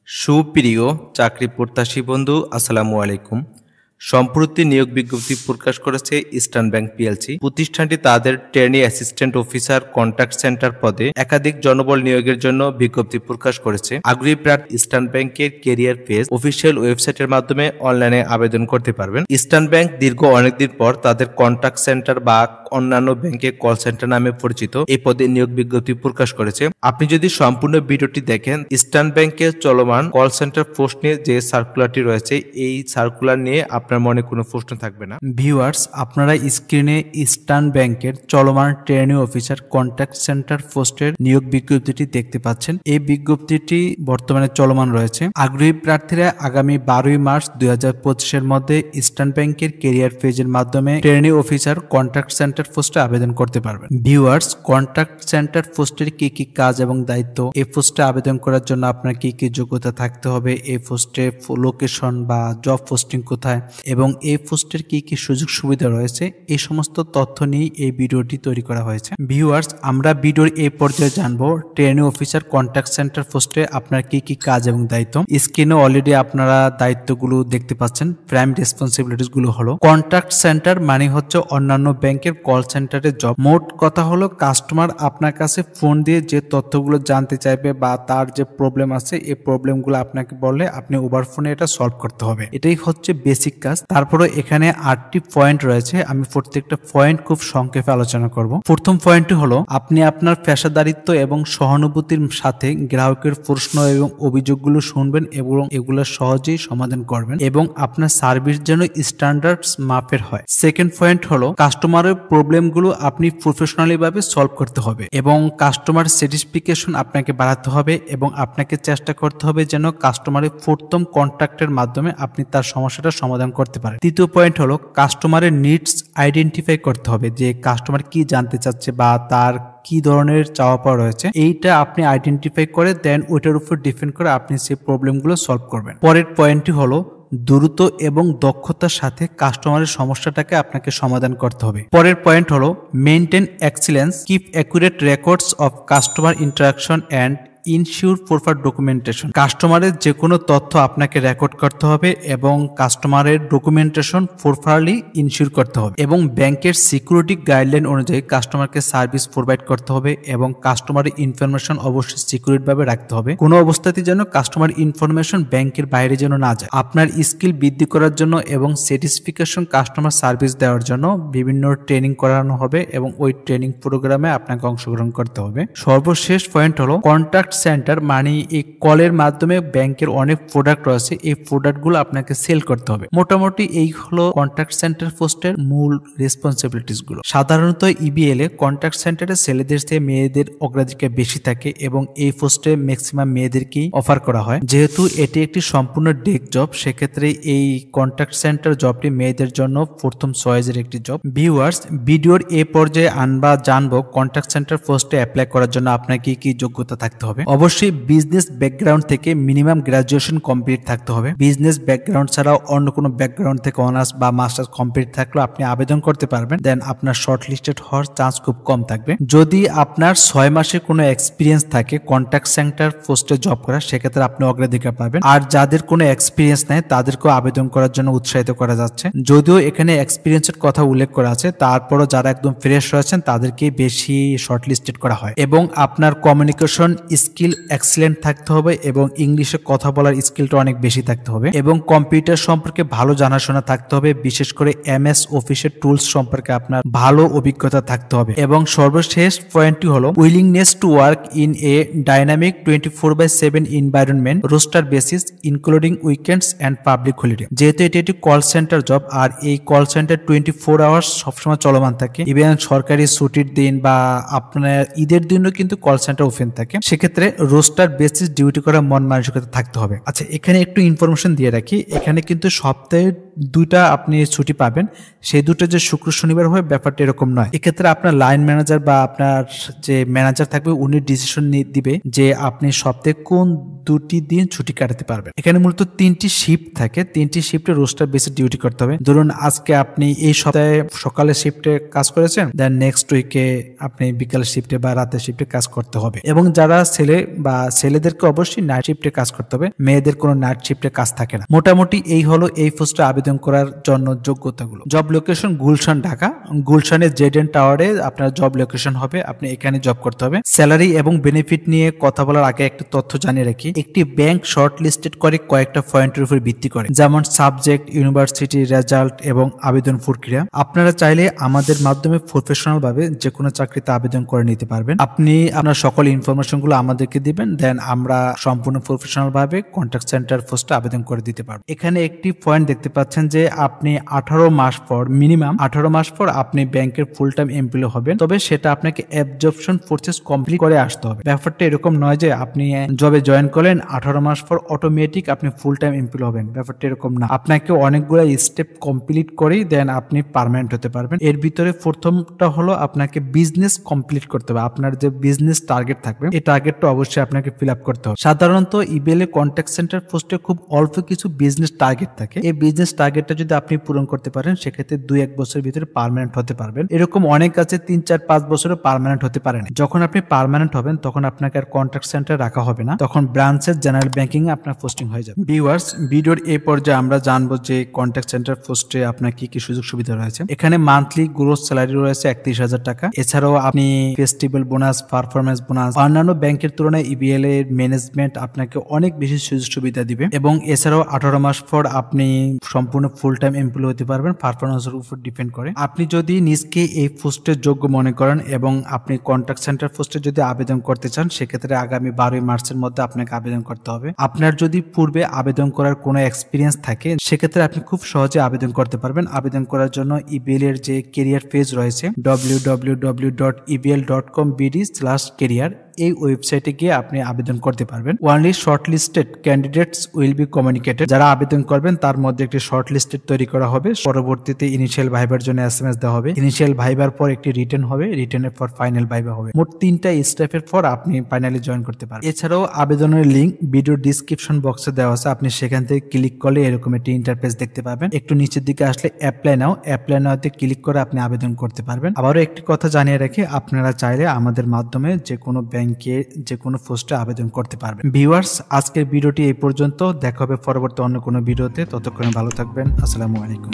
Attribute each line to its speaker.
Speaker 1: সুপ্রিয় চাকরি প্রত্যাশী বন্ধু, আসসালামু আলাইকুম। সম্প্রতি নিয়োগ বিজ্ঞপ্তি প্রকাশ করেছে ইস্টার্ন ব্যাংক পিএলসি। প্রতিষ্ঠানটি তাদের trainee assistant officer contact centre পদে একাধিক জনবল নিয়োগের জন্য বিজ্ঞপ্তি প্রকাশ করেছে। আগ্রহী প্রার্থী ইস্টার্ন ব্যাংকের কেরিয়ার পেজ অফিসিয়াল ওয়েবসাইটের মাধ্যমে অনলাইনে আবেদন করতে পারবেন। ইস্টার্ন ব্যাংক দীর্ঘ অনেকদিন পর তাদের কন্ট্যাক্ট সেন্টার বা অন্যান্য ব্যাংকের কল সেন্টার নামে পরিচিত এই পদে নিয়োগ বিজ্ঞপ্তি প্রকাশ করেছে। আপনি যদি সম্পূর্ণ ভিডিওটি দেখেন, ইস্টার্ন ব্যাংকের চলমান কল সেন্টার পোস্ট নিয়ে যে সার্কুলারটি রয়েছে, এই সার্কুলার নিয়ে আপনার মনে কোনো প্রশ্ন থাকবে না।
Speaker 2: ভিউয়ার্স, আপনারা স্ক্রিনে ইস্টার্ন ব্যাংকের চলমান ট্রেনি অফিসার কন্ট্যাক্ট সেন্টার পোস্টের নিয়োগ বিজ্ঞপ্তিটি দেখতে পাচ্ছেন। এই বিজ্ঞপ্তিটি বর্তমানে চলমান রয়েছে। আগ্রহী প্রার্থীরা আগামী 12 মার্চ 2025-এর মধ্যে ইস্টার্ন ব্যাংকের কেরিয়ার পেজের মাধ্যমে ট্রেনি অফিসার কন্ট্যাক্ট সেন্টার পোস্টে আবেদন করতে পারবেন। ভিউয়ার্স, কন্ট্যাক্ট সেন্টার পোস্টের কি কি কাজ এবং দায়িত্ব, এই পোস্টে আবেদন করার জন্য আপনার কি কি যোগ্যতা থাকতে হবে, এই পোস্টে লোকেশন বা জব পোস্টিং কোথায় এবং এই পোস্টের কি কি সুযোগ সুবিধা রয়েছে, এই সমস্ত তথ্য নিয়ে এই ভিডিওটি তৈরি করা হয়েছে। ভিউয়ার্স, আমরা ভিডিওর এই পর্যায়ে জানবো ট্রেনি অফিসার কন্ট্যাক্ট সেন্টার পোস্টে আপনার কি কি কাজ এবং দায়িত্ব। স্ক্রিনে অলরেডি আপনারা দায়িত্বগুলো দেখতে পাচ্ছেন। প্রাইম রেসপন্সিবিলিটিস গুলো হলো, কন্ট্যাক্ট সেন্টার মানে হচ্ছে অন্যান্য ব্যাংকের কল সেন্টারের জব। মোট কথা হলো, কাস্টমার আপনার কাছে ফোন দিয়ে যে তথ্যগুলো জানতে চাইবে বা তার যে প্রবলেম আছে, এই প্রবলেমগুলো আপনাকে বললে আপনি ওভার ফোনে এটা সলভ করতে হবে। এটাই হচ্ছে বেসিক কাজ। তারপরে এখানে 8টি পয়েন্ট রয়েছে। আমি প্রত্যেকটা পয়েন্ট খুব সংক্ষেপে আলোচনা করব। প্রথম পয়েন্টটি হলো, আপনি আপনার পেশাদারিত্ব এবং সহানুভূতির সাথে গ্রাহকের প্রশ্ন এবং অভিযোগগুলো শুনবেন এবং এগুলো সহজেই সমাধান করবেন এবং আপনার সার্ভিস যেন স্ট্যান্ডার্ডস মাপের হয়। সেকেন্ড পয়েন্ট হলো, কাস্টমারের প্রবলেমগুলো আপনি প্রফেশনালি ভাবে সলভ করতে হবে এবং কাস্টমার স্যাটিসফ্যাকশন আপনাকে বাড়াতে হবে এবং আপনাকে চেষ্টা করতে হবে যেন কাস্টমারের প্রথম কন্ট্যাক্টের মাধ্যমে আপনি তার সমস্যাটা সমাধান করতে পারেন। তৃতীয় পয়েন্ট হলো, কাস্টমারের নিডস আইডেন্টিফাই করতে হবে, যে কাস্টমার কি জানতে চাচ্ছে বা তার কি ধরনের চাওয়া পাওয়া রয়েছে, এইটা আপনি আইডেন্টিফাই করে দেন ওইটার উপর ডিপেন্ড করে আপনি সেই প্রবলেমগুলো সলভ করবেন। পরের পয়েন্টটি হলো, দ্রুত এবং দক্ষতার সাথে কাস্টমারের সমস্যাটাকে আপনাকে সমাধান করতে হবে। পরের পয়েন্ট হলো, maintain excellence, keep accurate records of customer interaction and ensure proper documentation. কাস্টমারের যে কোনো তথ্য আপনাকে রেকর্ড করতে হবে এবং কাস্টমারের ডকুমেন্টেশন প্রপারলি ইনশিওর করতে হবে এবং ব্যাংকের সিকিউরিটি গাইডলাইন অনুযায়ী কাস্টমারকে সার্ভিস প্রোভাইড করতে হবে এবং কাস্টমারের ইনফরমেশন অবশ্যই সিকিউরিট ভাবে রাখতে হবে। কোনো অবস্থাতেই যেন কাস্টমার ইনফরমেশন ব্যাংকের বাইরে যেন না যায়। আপনার স্কিল বৃদ্ধি করার জন্য এবং স্যাটিসফ্যাকশন কাস্টমার সার্ভিস দেওয়ার জন্য বিভিন্ন ট্রেনিং করানো হবে এবং ওই ট্রেনিং প্রোগ্রামে আপনাকে অংশগ্রহণ করতে হবে। সর্বশেষ পয়েন্ট হলো, কন্ট্যাক্ট সেন্টার মানে এই কলের মাধ্যমে ব্যাংকের অনেক প্রোডাক্ট রয়েছে, এই প্রোডাক্টগুলো আপনাকে সেল করতে হবে। মোটামুটি এই হলো কন্ট্যাক্ট সেন্টার পোস্টের মূল রেসপন্সিবিলিটিস গুলো। সাধারণত ইবিএল এ কন্ট্যাক্ট সেন্টারে ছেলেদের চেয়ে মেয়েদের অগ্রাধিকার বেশি থাকে এবং এই পোস্টে ম্যাক্সিমাম মেয়েদেরকেই অফার করা হয়। যেহেতু এটি একটি সম্পূর্ণ ডেস্ক জব, সেক্ষেত্রে এই কন্ট্যাক্ট সেন্টার জবটি মেয়েদের জন্য প্রথম চয়েসের একটি জব। ভিউয়ার্স, ভিডিওর এই পর্যায়ে জানবো কন্ট্যাক্ট সেন্টার পোস্টে অ্যাপ্লাই করার জন্য আপনার কি কি যোগ্যতা থাকতে হবে। অবশ্যই বিজনেস ব্যাকগ্রাউন্ড থেকে মিনিমাম গ্রাজুয়েশন কমপ্লিট থাকতে হবে। বিজনেস ব্যাকগ্রাউন্ড ছাড়াও অন্য কোনো ব্যাকগ্রাউন্ড থেকে অনার্স বা মাস্টার্স কমপ্লিট থাকলে আপনি আবেদন করতে পারবেন। দেন আপনার শর্ট লিস্টেড হওয়ার চান্স খুব কম থাকবে। যদি আপনার 6 মাসের কোনো এক্সপিরিয়েন্স থাকে কন্ট্যাক্ট সেন্টার পোস্টে জব করা, সেক্ষেত্রে আপনি অগ্রাধিকার পাবেন। আর যাদের কোনো এক্সপিরিয়েন্স নেই তাদেরকেও আবেদন করার জন্য উৎসাহিত করা যাচ্ছে। যদিও এখানে এক্সপিরিয়েন্সের কথা উল্লেখ করা আছে, তারপরও যারা একদম ফ্রেশ রয়েছেন তাদেরকেই বেশি শর্ট লিস্টেড করা হয়। এবং আপনার কমিউনিকেশন স্কিল এক্সিলেন্ট থাকতে হবে এবং ইংলিশে কথা বলার স্কিলটা অনেক বেশি থাকতে হবে এবং কম্পিউটার সম্পর্কে ভালো জানাশোনা থাকতে হবে। বিশেষ করে এমএস অফিসের টুলস সম্পর্কে আপনার ভালো অভিজ্ঞতা থাকতে হবে। এবং সর্বশেষ পয়েন্টটি হলো, willingness to work in a dynamic 24/7 environment, roster basis including weekends and public holiday. যেহেতু এটি একটি কল সেন্টার জব আর এই কল সেন্টার 24 আওয়ার্স সবসময় চলমান থাকে, ইভেন সরকারি ছুটির দিন বা আপনার ঈদের দিনও কিন্তু কল সেন্টার ওপেন থাকে। সেক্ষেত্রে রোস্টার বেসিস ডিউটি করা মন মানসিকতা থাকতে হবে। আচ্ছা, এখানে একটু ইনফরমেশন দিয়ে রাখি, এখানে কিন্তু সপ্তাহে দুইটা আপনি ছুটি পাবেন, সেই দুটো যে শুক্র শনিবার হবে ব্যাপারটা এরকম নয়। এক্ষেত্রে আপনার লাইন ম্যানেজার বা আপনার যে ম্যানেজার থাকবে উনি ডিসিশন দিবে যে আপনি সপ্তাহে কোন দুটি দিন ছুটি কাটাতে পারবেন। এখানে মূলত 3টি শিফট থাকে, 3টি শিফটে রোস্টার বেসে ডিউটি করতে হবে। ধরুন আজকে আপনি এই সপ্তাহে সকালের শিফটে কাজ করেছেন, দেন নেক্সট উইকে আপনি বিকালের শিফটে বা রাতের শিফটে কাজ করতে হবে। এবং যারা ছেলে বা ছেলেদেরকে অবশ্যই নাইট শিফটে কাজ করতে হবে, মেয়েদের কোনো নাইট শিফটে কাজ থাকে না। মোটামুটি এই হলো এই পোস্টে আবেদন করার জন্য যোগ্যতাগুলো। Job location Gulshan, Dhaka. গুলশানের জেডেন টাওয়ারে আপনার জব লোকেশন হবে, আপনি এখানে জব করতে হবে। স্যালারি এবং বেনিফিট নিয়ে কথা বলার আগে একটা তথ্য জানিয়ে রাখি, একটি ব্যাংক শর্ট লিস্টেড করে কয়েকটা পয়েন্টের উপর ভিত্তি করে, যেমন সাবজেক্ট, ইউনিভার্সিটি রেজাল্ট এবং আবেদন প্রক্রিয়া। আপনারা চাইলে আমাদের মাধ্যমে প্রফেশনাল ভাবে যে কোনো চাকরিতে আবেদন করে নিতে পারবেন। আপনি আপনার সকল ইনফরমেশন গুলো আমাদেরকে দিবেন, দেন আমরা সম্পূর্ণ প্রফেশনাল ভাবে কন্ট্যাক্ট সেন্টার পোস্টে আবেদন করে দিতে পারবো। এখানে একটি পয়েন্ট দেখতে পাচ্ছেন যে আপনি 18 মাস পর, মিনিমাম 18 মাস পর আপনি ব্যাংকের ফুল টাইম এমপ্লয়ি হবেন, তবে সেটা আপনাকে অ্যাবজর্পশন প্রসেস কমপ্লিট করে আসতে হবে। ব্যাপারটা এরকম নয় যে আপনি জবে জয়েন করলেন 18 মাস পর অটোমেটিক আপনি ফুল টাইম এমপ্লয়ি হবেন, ব্যাপারটা এরকম না। আপনাকে অনেকগুলো স্টেপ কমপ্লিট করেই দেন আপনি পার্মানেন্ট হতে পারবেন। এর ভিতরে প্রথমটা হলো আপনাকে বিজনেস কমপ্লিট করতে হবে। আপনার যে বিজনেস টার্গেট থাকবে এই টার্গেটটা অবশ্যই আপনাকে ফিল আপ করতে হবে। সাধারণত ইবিএল কন্ট্যাক্ট সেন্টার পোস্টে খুব অল্প কিছু বিজনেস টার্গেট থাকে। এই বিজনেস টার্গেটটা যদি আপনি পূরণ করতে পারেন সেক্ষেত্রে 2-1 বছরের ভিতরে পার্মানেন্ট হতে পারবেন। এরকম অনেক আছে 3-4-5 বছরে পার্মানেন্ট হতে পারেন। যখন আপনি পার্মানেন্ট হবেন তখন আপনাকে আর কন্ট্যাক্ট সেন্টার রাখা হবে না, তখন ব্রাঞ্চের জেনারেল ব্যাংকিং এ আপনার পোস্টিং হয়ে যাবে। ভিউয়ার্স, ভিডিওর এই পর্যায়ে আমরা জানবো যে কন্ট্যাক্ট সেন্টার পোস্টে আপনার কি কি সুযোগ সুবিধা রয়েছে। এখানে মান্থলি গ্রোস স্যালারি রয়েছে 31,000 টাকা। এছাড়াও আপনি ফেস্টিভ্যাল বোনাস, পারফরমেন্স বোনাস, অন্যান্য ব্যাংকের তুলনায় ইবিএল এর ম্যানেজমেন্ট আপনাকে অনেক বেশি সুযোগ সুবিধা দিবে। এবং এছাড়াও 18 মাস পর আপনি সম্পূর্ণ ফুল টাইম এমপ্লয়ি হতে পারবেন, পারফরমেন্সের উপর ডিপেন্ড করে। আপনি যদি নিজকে এই পোস্টের যোগ্য মনে করেন এবং আপনি কন্ট্যাক্ট সেন্টার পোস্টে যদি আবেদন করতে চান সেক্ষেত্রে আগামী 12 মার্চের মধ্যে আপনাকে আবেদন করতে হবে। আপনার যদি পূর্বে আবেদন করার কোনো এক্সপিরিয়েন্স থাকে সেক্ষেত্রে আপনি খুব সহজে আবেদন করতে পারবেন। আবেদন করার জন্য ইবিএল এর যে কেরিয়ার পেজ রয়েছে www.ebl.com/career এই ওয়েবসাইটে গিয়ে আপনি আবেদন করতে পারবেন। Only shortlisted candidates will be communicated. যারা আবেদন করবেন তার মধ্যে একটি শর্টলিস্টেড তৈরি করা হবে। পরবর্তীতে ইনিশিয়াল ভাইবার জন্য এসএমএস দেওয়া হবে। ইনিশিয়াল ভাইবার পর একটি রিটেন হবে, রিটেনের পর ফাইনাল ভাইবা হবে। মোট 3টা স্টেপের পর আপনি ফাইনালি জয়েন করতে পারবেন। এছাড়াও আবেদনের লিংক ভিডিও ডিসক্রিপশন বক্সে দেওয়া আছে, আপনি সেখান থেকে ক্লিক করলে এরকম একটি ইন্টারফেস দেখতে পাবেন। একটু নিচের দিকে আসলে অ্যাপ্লাই নাওতে ক্লিক করে আপনি আবেদন করতে পারবেন। আবারও একটি কথা জানিয়ে রাখি, আপনারা চাইলে আমাদের মাধ্যমে যে কোনো ব্যাংকে যে কোনো পোস্টে আবেদন করতে পারবেন। ভিউয়ার্স, আজকের ভিডিওটি এই পর্যন্ত। দেখা হবে পরবর্তী অন্য কোনো ভিডিওতে। ততক্ষণে ভালো থাকবেন। আসসালামু আলাইকুম।